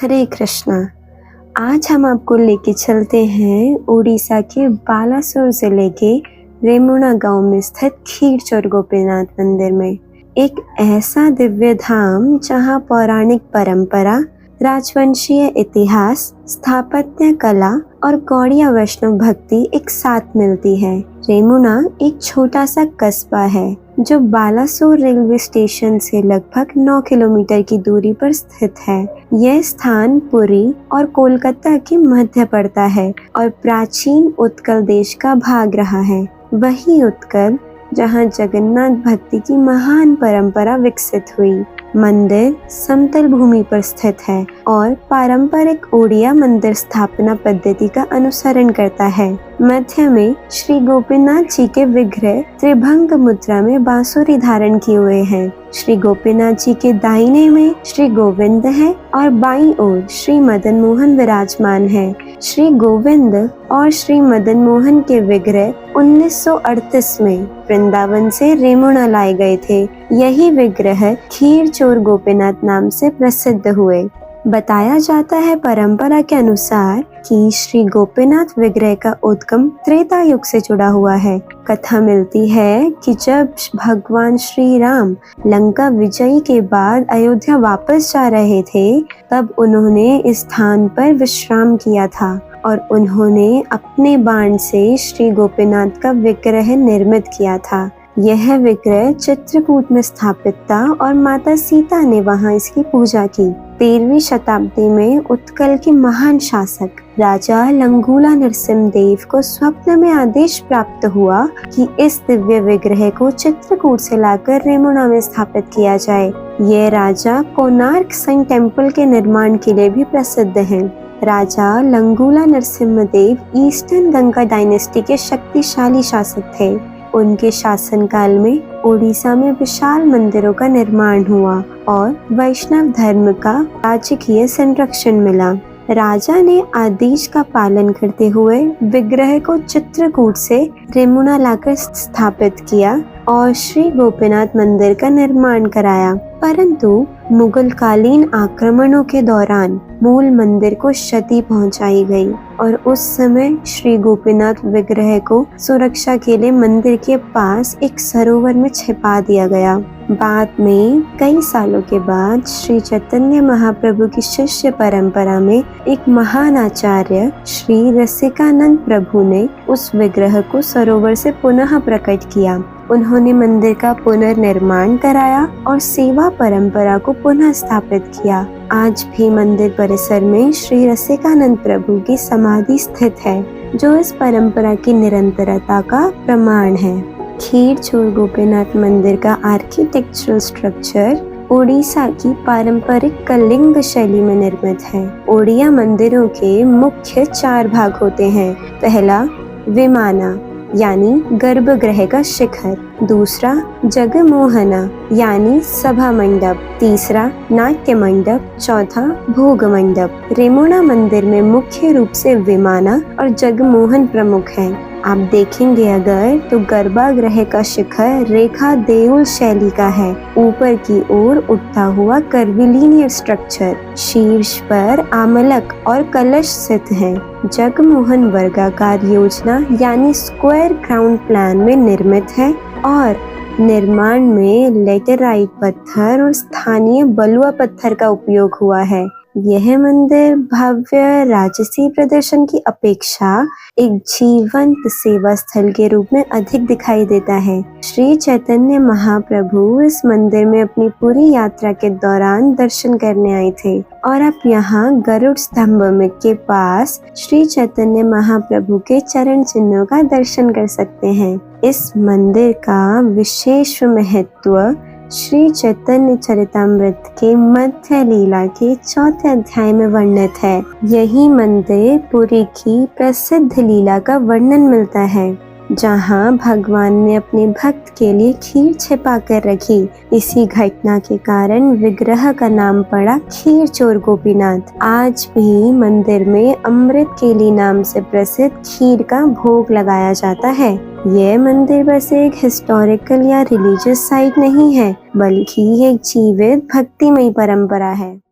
हरे कृष्णा। आज हम आपको लेके चलते हैं उड़ीसा के बालासोर जिले के रेमुणा गांव में स्थित खीरचोर गोपीनाथ मंदिर में। एक ऐसा दिव्य धाम जहां पौराणिक परंपरा, राजवंशीय इतिहास, स्थापत्य कला और गौड़िया वैष्णव भक्ति एक साथ मिलती है। रेमुणा एक छोटा सा कस्बा है जो बालासोर रेलवे स्टेशन से लगभग 9 किलोमीटर की दूरी पर स्थित है। यह स्थान पुरी और कोलकाता के मध्य पड़ता है और प्राचीन उत्कल देश का भाग रहा है। वही उत्कल जहां जगन्नाथ भक्ति की महान परंपरा विकसित हुई। मंदिर समतल भूमि पर स्थित है और पारंपरिक ओडिया मंदिर स्थापना पद्धति का अनुसरण करता है। मध्य में श्री गोपीनाथ जी के विग्रह त्रिभंग मुद्रा में बांसुरी धारण किए हुए हैं। श्री गोपीनाथ जी के दाहिने में श्री गोविंद है और बाईं ओर श्री मदन मोहन विराजमान है। श्री गोविंद और श्री मदन मोहन के विग्रह 1938 में वृंदावन से रेमुणा लाए गए थे। यही विग्रह खीरचोर गोपीनाथ नाम से प्रसिद्ध हुए। बताया जाता है परंपरा के अनुसार कि श्री गोपीनाथ विग्रह का उद्गम त्रेता युग से जुड़ा हुआ है। कथा मिलती है कि जब भगवान श्री राम लंका विजय के बाद अयोध्या वापस जा रहे थे, तब उन्होंने इस स्थान पर विश्राम किया था और उन्होंने अपने बाण से श्री गोपीनाथ का विग्रह निर्मित किया था। यह विग्रह चित्रकूट में स्थापित था और माता सीता ने वहां इसकी पूजा की। 13वीं शताब्दी में उत्कल के महान शासक राजा लंगूला नरसिम्हदेव को स्वप्न में आदेश प्राप्त हुआ कि इस दिव्य विग्रह को चित्रकूट से लाकर रेमुणा में स्थापित किया जाए। यह राजा कोणार्क सन टेम्पल के निर्माण के लिए भी प्रसिद्ध है। राजा लंगूला नरसिम्हदेव ईस्टर्न गंगा डायनेस्टी के शक्तिशाली शासक थे। उनके शासनकाल में उड़ीसा में विशाल मंदिरों का निर्माण हुआ और वैष्णव धर्म का राजकीय संरक्षण मिला। राजा ने आदेश का पालन करते हुए विग्रह को चित्रकूट से रेमुणा लाकर स्थापित किया और श्री गोपीनाथ मंदिर का निर्माण कराया। परंतु मुगल कालीन आक्रमणों के दौरान मूल मंदिर को क्षति पहुंचाई गई और उस समय श्री गोपीनाथ विग्रह को सुरक्षा के लिए मंदिर के पास एक सरोवर में छिपा दिया गया। बाद में कई सालों के बाद श्री चैतन्य महाप्रभु की शिष्य परंपरा में एक महान आचार्य श्री रसिकानंद प्रभु ने उस विग्रह को सरोवर से पुनः प्रकट किया। उन्होंने मंदिर का पुनर्निर्माण कराया और सेवा परंपरा को पुनः स्थापित किया। आज भी मंदिर परिसर में श्री रसिकानंद प्रभु की समाधि स्थित है, जो इस परंपरा की निरंतरता का प्रमाण है। खीरचोर गोपीनाथ मंदिर का आर्किटेक्चरल स्ट्रक्चर उड़ीसा की पारंपरिक कलिंग शैली में निर्मित है। ओडिया मंदिरों के मुख्य 4 भाग होते हैं। पहला विमाना यानी गर्भगृह का शिखर, दूसरा जगमोहना यानी सभा मंडप, तीसरा नाट्य मंडप, चौथा भोग मंडप। रेमुणा मंदिर में मुख्य रूप से विमाना और जगमोहन प्रमुख हैं। आप देखेंगे अगर तो गर्भगृह का शिखर रेखा देउल शैली का है। ऊपर की ओर उठता हुआ कर्विलीनियर स्ट्रक्चर, शीर्ष पर आमलक और कलश स्थित है। जगमोहन वर्गाकार योजना यानी स्क्वायर ग्राउंड प्लान में निर्मित है और निर्माण में लेटेराइट पत्थर और स्थानीय बलुआ पत्थर का उपयोग हुआ है। यह मंदिर भव्य राजसी प्रदर्शन की अपेक्षा एक जीवंत सेवा स्थल के रूप में अधिक दिखाई देता है। श्री चैतन्य महाप्रभु इस मंदिर में अपनी पूरी यात्रा के दौरान दर्शन करने आए थे और आप यहाँ गरुड़ स्तंभ के पास श्री चैतन्य महाप्रभु के चरण चिन्हों का दर्शन कर सकते हैं। इस मंदिर का विशेष महत्व श्री चैतन्य चरितामृत के मध्य लीला के 4थे अध्याय में वर्णित है। यही मंदिर पुरी की प्रसिद्ध लीला का वर्णन मिलता है, जहां भगवान ने अपने भक्त के लिए खीर छिपा कर रखी। इसी घटना के कारण विग्रह का नाम पड़ा खीरचोर गोपीनाथ। आज भी मंदिर में अमृत केली नाम से प्रसिद्ध खीर का भोग लगाया जाता है। यह मंदिर बस एक हिस्टोरिकल या रिलीजियस साइट नहीं है, बल्कि एक जीवित भक्तिमय परंपरा है।